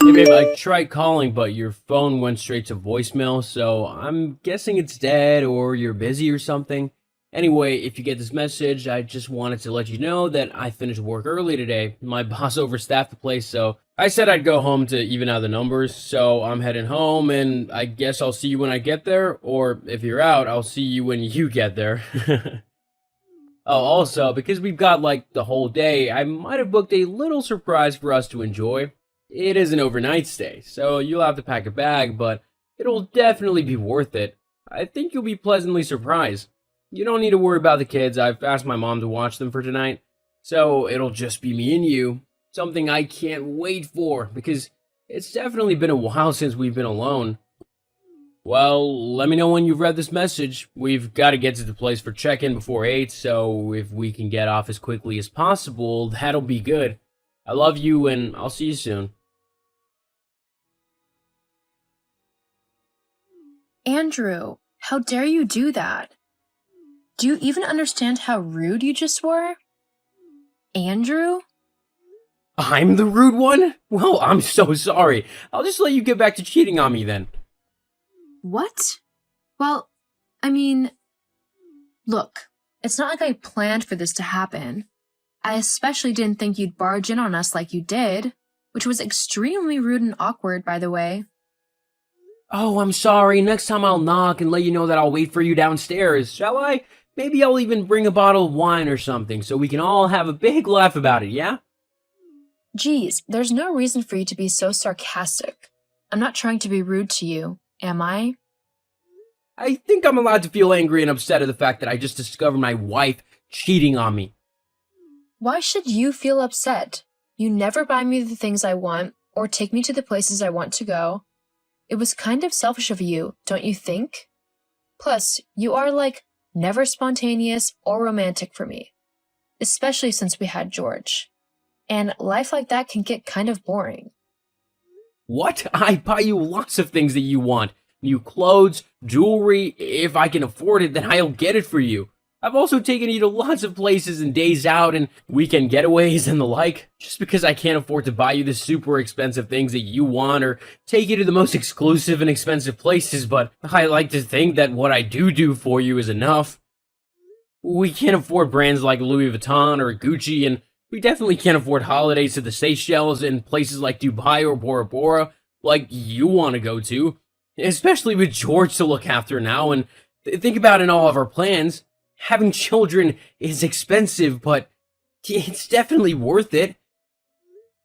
Hey babe, I tried calling, but your phone went straight to voicemail, so I'm guessing it's dead or you're busy or something. Anyway, if you get this message, I just wanted to let you know that I finished work early today. My boss overstaffed the place, so I said I'd go home to even out the numbers, so I'm heading home, and I guess I'll see you when I get there, or if you're out, I'll see you when you get there. Oh, also, because we've got like the whole day, I might have booked a little surprise for us to enjoy. It is an overnight stay, so you'll have to pack a bag, but it'll definitely be worth it. I think you'll be pleasantly surprised. You don't need to worry about the kids, I've asked my mom to watch them for tonight, so it'll just be me and you. Something I can't wait for, because it's definitely been a while since we've been alone. Well, let me know when you've read this message. We've got to get to the place for check-in before 8, so if we can get off as quickly as possible, that'll be good. I love you, and I'll see you soon. Andrew, how dare you do that? Do you even understand how rude you just were? Andrew? I'm the rude one? Well, I'm so sorry. I'll just let you get back to cheating on me then. What? Well, I mean, look, it's not like I planned for this to happen. I especially didn't think you'd barge in on us like you did, which was extremely rude and awkward, by the way. Oh, I'm sorry. Next time I'll knock and let you know that I'll wait for you downstairs, shall I? Maybe I'll even bring a bottle of wine or something so we can all have a big laugh about it, yeah? Geez, there's no reason for you to be so sarcastic. I'm not trying to be rude to you, am I? I think I'm allowed to feel angry and upset at the fact that I just discovered my wife cheating on me. Why should you feel upset? You never buy me the things I want or take me to the places I want to go. It was kind of selfish of you, don't you think? Plus, you are like never spontaneous or romantic for me, especially since we had George. And life like that can get kind of boring. What? I buy you lots of things that you want. New clothes, jewelry. If I can afford it, then I'll get it for you. I've also taken you to lots of places and days out and weekend getaways and the like. Just because I can't afford to buy you the super expensive things that you want or take you to the most exclusive and expensive places, but I like to think that what I do for you is enough. We can't afford brands like Louis Vuitton or Gucci, and we definitely can't afford holidays to the Seychelles and places like Dubai or Bora Bora, like you want to go to. Especially with George to look after now, and think about in all of our plans. Having children is expensive, but it's definitely worth it.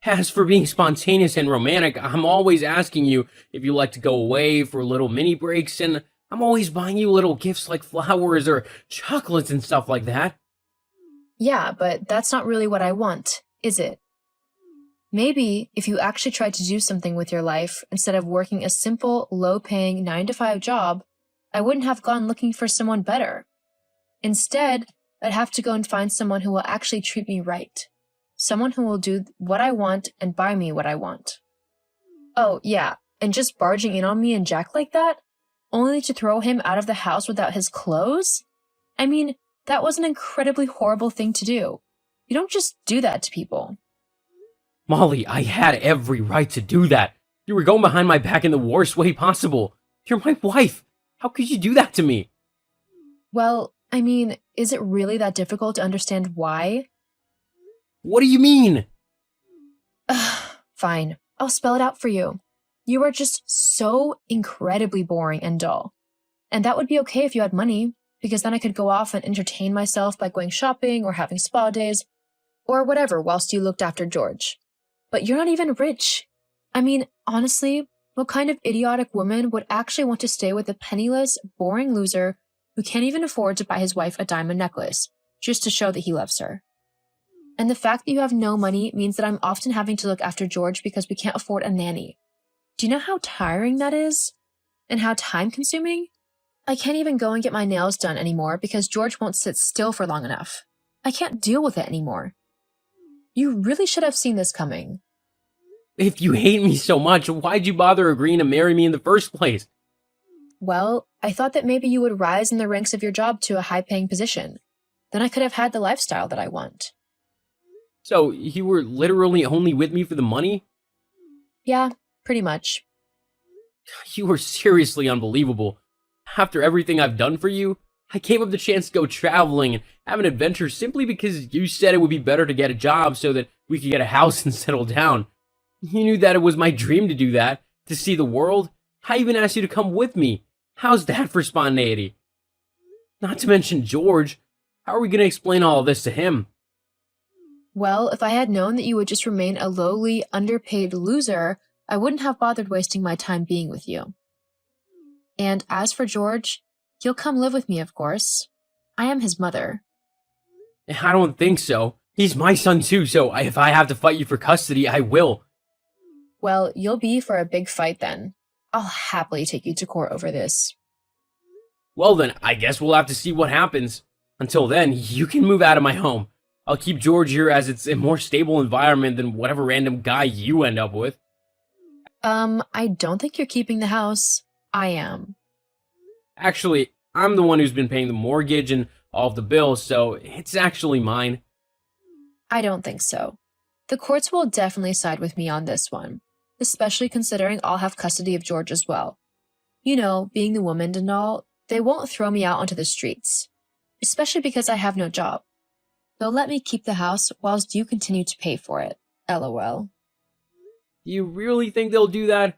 As for being spontaneous and romantic, I'm always asking you if you like to go away for little mini breaks, and I'm always buying you little gifts like flowers or chocolates and stuff like that. Yeah, but that's not really what I want, is it? Maybe if you actually tried to do something with your life instead of working a simple, low-paying 9-to-5 job, I wouldn't have gone looking for someone better. Instead, I'd have to go and find someone who will actually treat me right. Someone who will do what I want and buy me what I want. Oh, yeah, and just barging in on me and Jack like that? Only to throw him out of the house without his clothes? I mean, that was an incredibly horrible thing to do. You don't just do that to people. Molly, I had every right to do that. You were going behind my back in the worst way possible. You're my wife. How could you do that to me? Well, I mean, is it really that difficult to understand why? What do you mean? Fine, I'll spell it out for you. You are just so incredibly boring and dull. And that would be okay if you had money, because then I could go off and entertain myself by going shopping or having spa days, or whatever whilst you looked after George. But you're not even rich. I mean, honestly, what kind of idiotic woman would actually want to stay with a penniless, boring loser who can't even afford to buy his wife a diamond necklace, just to show that he loves her? And the fact that you have no money means that I'm often having to look after George because we can't afford a nanny. Do you know how tiring that is? And how time-consuming? I can't even go and get my nails done anymore because George won't sit still for long enough. I can't deal with it anymore. You really should have seen this coming. If you hate me so much, why'd you bother agreeing to marry me in the first place? Well, I thought that maybe you would rise in the ranks of your job to a high-paying position. Then I could have had the lifestyle that I want. So, you were literally only with me for the money? Yeah, pretty much. You are seriously unbelievable. After everything I've done for you, I gave up the chance to go traveling and have an adventure simply because you said it would be better to get a job so that we could get a house and settle down. You knew that it was my dream to do that, to see the world. I even asked you to come with me. How's that for spontaneity? Not to mention George. How are we going to explain all of this to him? Well, if I had known that you would just remain a lowly, underpaid loser, I wouldn't have bothered wasting my time being with you. And as for George, he'll come live with me, of course. I am his mother. I don't think so. He's my son too, so if I have to fight you for custody, I will. Well, you'll be for a big fight then. I'll happily take you to court over this. Well then, I guess we'll have to see what happens. Until then, you can move out of my home. I'll keep George here as it's a more stable environment than whatever random guy you end up with. I don't think you're keeping the house. I am. Actually, I'm the one who's been paying the mortgage and all of the bills, so it's actually mine. I don't think so. The courts will definitely side with me on this one, especially considering I'll have custody of George as well. You know, being the woman and all, they won't throw me out onto the streets, especially because I have no job. They'll let me keep the house whilst you continue to pay for it. LOL. You really think they'll do that?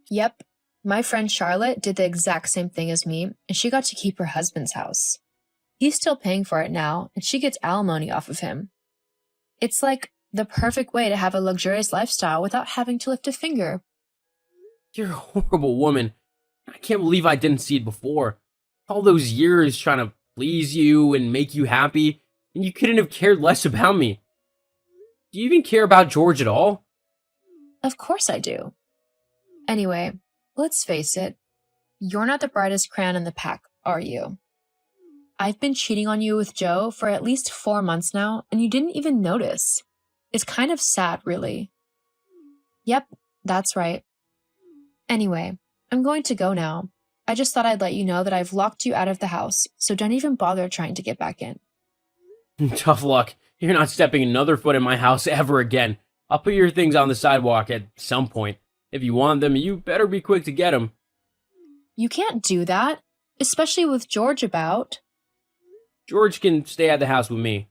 Yep. My friend Charlotte did the exact same thing as me, and she got to keep her husband's house. He's still paying for it now, and she gets alimony off of him. It's like the perfect way to have a luxurious lifestyle without having to lift a finger. You're a horrible woman. I can't believe I didn't see it before. All those years trying to please you and make you happy, and you couldn't have cared less about me. Do you even care about George at all? Of course I do. Anyway, let's face it, you're not the brightest crayon in the pack, are you? I've been cheating on you with Joe for at least 4 months now, and you didn't even notice. It's kind of sad, really. Yep, that's right. Anyway, I'm going to go now. I just thought I'd let you know that I've locked you out of the house, so don't even bother trying to get back in. Tough luck. You're not stepping another foot in my house ever again. I'll put your things on the sidewalk at some point. If you want them, you better be quick to get them. You can't do that, especially with George about. George can stay at the house with me.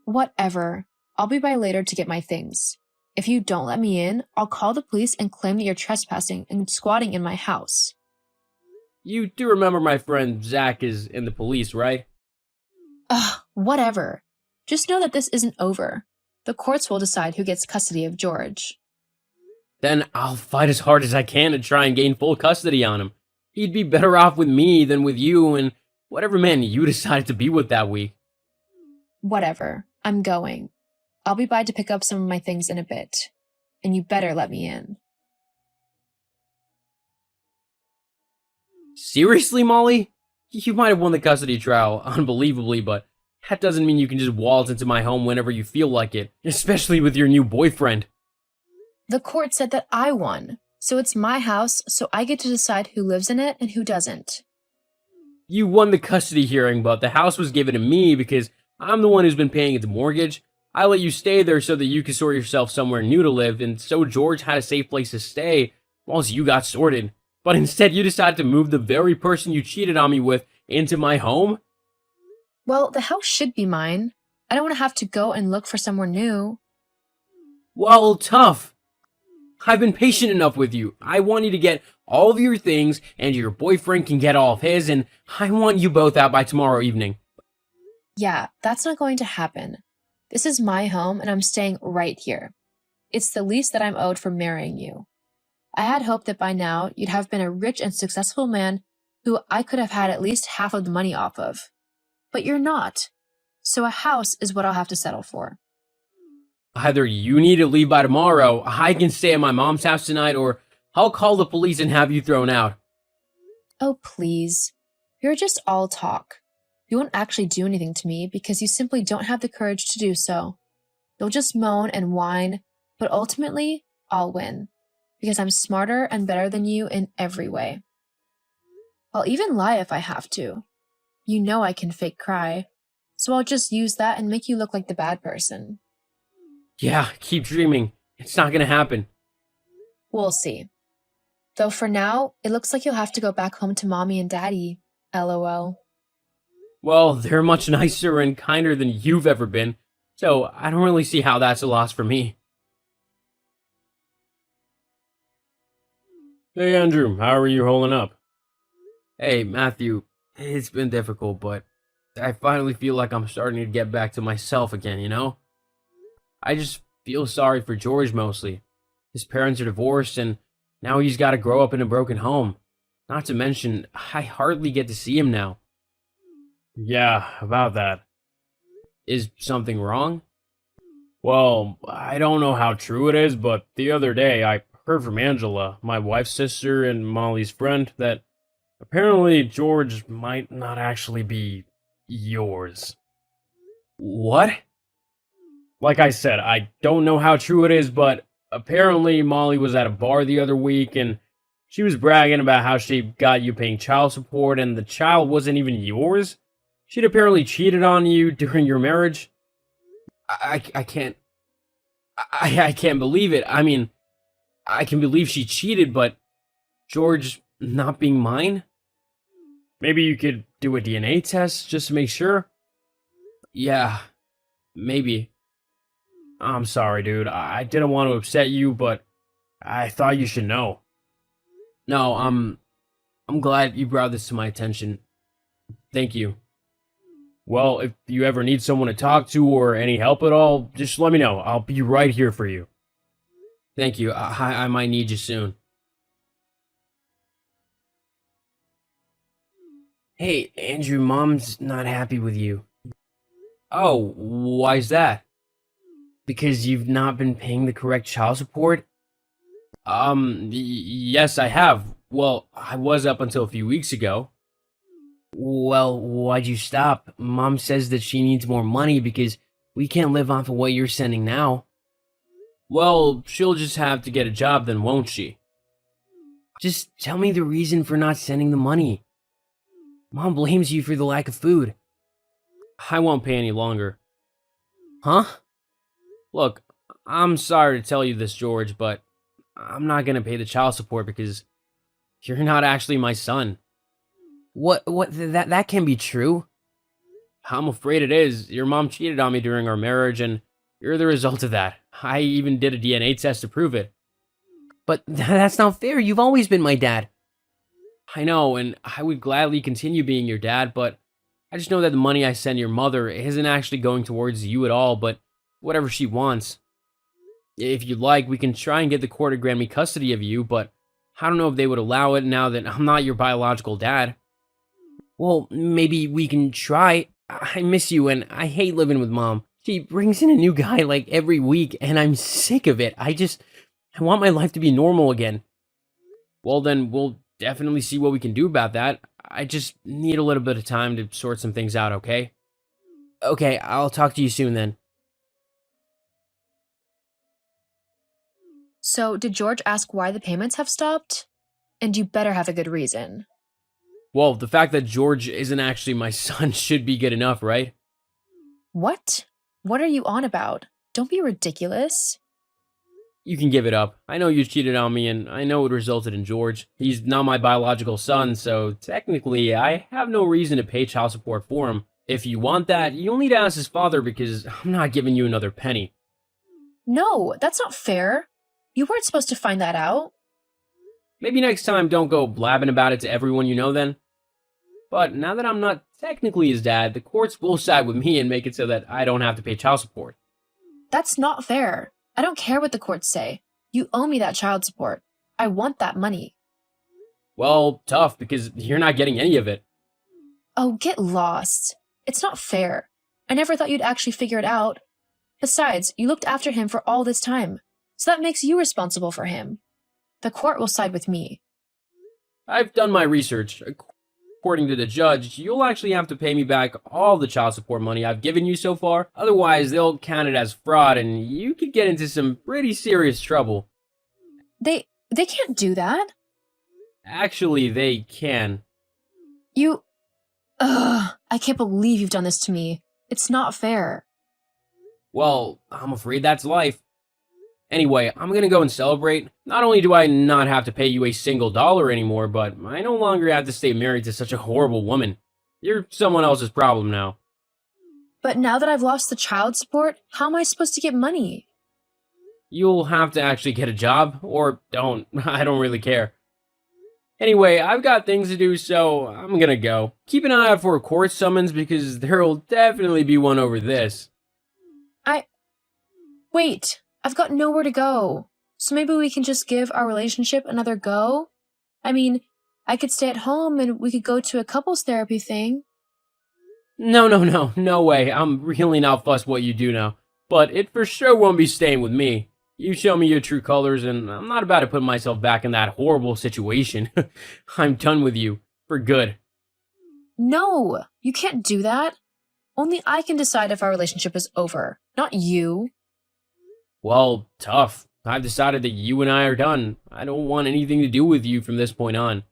Whatever. I'll be by later to get my things. If you don't let me in, I'll call the police and claim that you're trespassing and squatting in my house. You do remember my friend Zach is in the police, right? Ugh, whatever. Just know that this isn't over. The courts will decide who gets custody of George. Then I'll fight as hard as I can to try and gain full custody on him. He'd be better off with me than with you and whatever man you decided to be with that week. Whatever. I'm going. I'll be by to pick up some of my things in a bit. And you better let me in. Seriously, Molly? You might have won the custody trial, unbelievably, but that doesn't mean you can just waltz into my home whenever you feel like it, especially with your new boyfriend. The court said that I won, so it's my house, so I get to decide who lives in it and who doesn't. You won the custody hearing, but the house was given to me because I'm the one who's been paying its mortgage. I let you stay there so that you could sort yourself somewhere new to live, and so George had a safe place to stay whilst you got sorted. But instead, you decided to move the very person you cheated on me with into my home? Well, the house should be mine. I don't want to have to go and look for somewhere new. Well, tough. I've been patient enough with you. I want you to get all of your things, and your boyfriend can get all of his, and I want you both out by tomorrow evening. Yeah, that's not going to happen. This is my home, and I'm staying right here. It's the least that I'm owed for marrying you. I had hoped that by now you'd have been a rich and successful man who I could have had at least half of the money off of. But you're not. So a house is what I'll have to settle for. Either you need to leave by tomorrow, I can stay at my mom's house tonight, or I'll call the police and have you thrown out. Oh, please. You're just all talk. You won't actually do anything to me because you simply don't have the courage to do so. You'll just moan and whine, but ultimately, I'll win. Because I'm smarter and better than you in every way. I'll even lie if I have to. You know I can fake cry, so I'll just use that and make you look like the bad person. Yeah, keep dreaming. It's not gonna happen. We'll see. Though for now, it looks like you'll have to go back home to mommy and daddy. LOL. Well, they're much nicer and kinder than you've ever been, so I don't really see how that's a loss for me. Hey Andrew, how are you holding up? Hey Matthew, it's been difficult, but I finally feel like I'm starting to get back to myself again, you know? I just feel sorry for George mostly. His parents are divorced and now he's got to grow up in a broken home. Not to mention, I hardly get to see him now. Yeah, about that. Is something wrong? Well, I don't know how true it is, but the other day I heard from Angela, my wife's sister and Molly's friend, that apparently George might not actually be yours. What? Like I said, I don't know how true it is, but apparently Molly was at a bar the other week and she was bragging about how she got you paying child support and the child wasn't even yours. She'd apparently cheated on you during your marriage. I can't. I can't believe it. I mean, I can believe she cheated, but George not being mine? Maybe you could do a DNA test just to make sure? Yeah, maybe. I'm sorry, dude. I didn't want to upset you, but I thought you should know. No, I'm glad you brought this to my attention. Thank you. Well, if you ever need someone to talk to or any help at all, just let me know. I'll be right here for you. Thank you. I might need you soon. Hey, Andrew, Mom's not happy with you. Oh, why's that? Because you've not been paying the correct child support? Yes, I have. Well, I was up until a few weeks ago. Well, why'd you stop? Mom says that she needs more money because we can't live off of what you're sending now. Well, she'll just have to get a job then, won't she? Just tell me the reason for not sending the money. Mom blames you for the lack of food. I won't pay any longer. Huh? Look, I'm sorry to tell you this, George, but I'm not gonna pay the child support because you're not actually my son. What, that can't be true. I'm afraid it is. Your mom cheated on me during our marriage, and you're the result of that. I even did a DNA test to prove it. But that's not fair. You've always been my dad. I know, and I would gladly continue being your dad, but I just know that the money I send your mother isn't actually going towards you at all, but whatever she wants. If you'd like, we can try and get the court to grant me custody of you, but I don't know if they would allow it now that I'm not your biological dad. Well, maybe we can try. I miss you, and I hate living with Mom. She brings in a new guy like every week, and I'm sick of it. I want my life to be normal again. Well, then we'll definitely see what we can do about that. I just need a little bit of time to sort some things out, okay? Okay, I'll talk to you soon then. So, did George ask why the payments have stopped? And you better have a good reason. Well, the fact that George isn't actually my son should be good enough, right? What? What are you on about? Don't be ridiculous. You can give it up. I know you cheated on me, and I know it resulted in George. He's not my biological son, so technically, I have no reason to pay child support for him. If you want that, you'll need to ask his father because I'm not giving you another penny. No, that's not fair. You weren't supposed to find that out. Maybe next time don't go blabbing about it to everyone you know then. But now that I'm not technically his dad, the courts will side with me and make it so that I don't have to pay child support. That's not fair. I don't care what the courts say. You owe me that child support. I want that money. Well, tough, because you're not getting any of it. Oh, get lost. It's not fair. I never thought you'd actually figure it out. Besides, you looked after him for all this time, so that makes you responsible for him. The court will side with me. I've done my research. According to the judge, you'll actually have to pay me back all the child support money I've given you so far. Otherwise, they'll count it as fraud and you could get into some pretty serious trouble. They can't do that. Actually, they can. I can't believe you've done this to me. It's not fair. Well, I'm afraid that's life. Anyway, I'm gonna go and celebrate. Not only do I not have to pay you a single dollar anymore, but I no longer have to stay married to such a horrible woman. You're someone else's problem now. But now that I've lost the child support, how am I supposed to get money? You'll have to actually get a job, or don't. I don't really care. Anyway, I've got things to do, so I'm gonna go. Keep an eye out for a court summons because there'll definitely be one over this. Wait, I've got nowhere to go. So maybe we can just give our relationship another go? I mean, I could stay at home and we could go to a couples therapy thing. No way. I'm really not fussed what you do now. But it for sure won't be staying with me. You show me your true colors, and I'm not about to put myself back in that horrible situation. I'm done with you. For good. No, you can't do that. Only I can decide if our relationship is over, not you. Well, tough. I've decided that you and I are done. I don't want anything to do with you from this point on.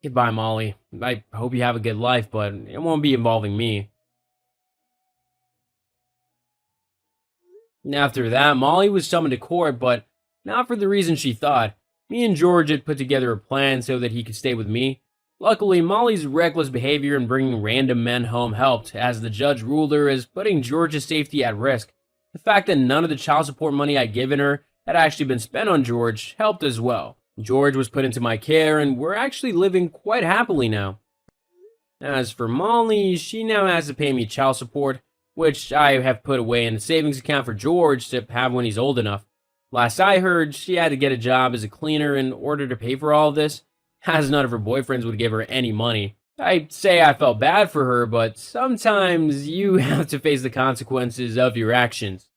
Goodbye, Molly. I hope you have a good life, but it won't be involving me. After that, Molly was summoned to court, but not for the reason she thought. Me and George had put together a plan so that he could stay with me. Luckily, Molly's reckless behavior in bringing random men home helped, as the judge ruled her as putting George's safety at risk. The fact that none of the child support money I'd given her had actually been spent on George helped as well. George was put into my care, and we're actually living quite happily now. As for Molly, she now has to pay me child support, which I have put away in the savings account for George to have when he's old enough. Last I heard, she had to get a job as a cleaner in order to pay for all of this, as none of her boyfriends would give her any money. I'd say I felt bad for her, but sometimes you have to face the consequences of your actions.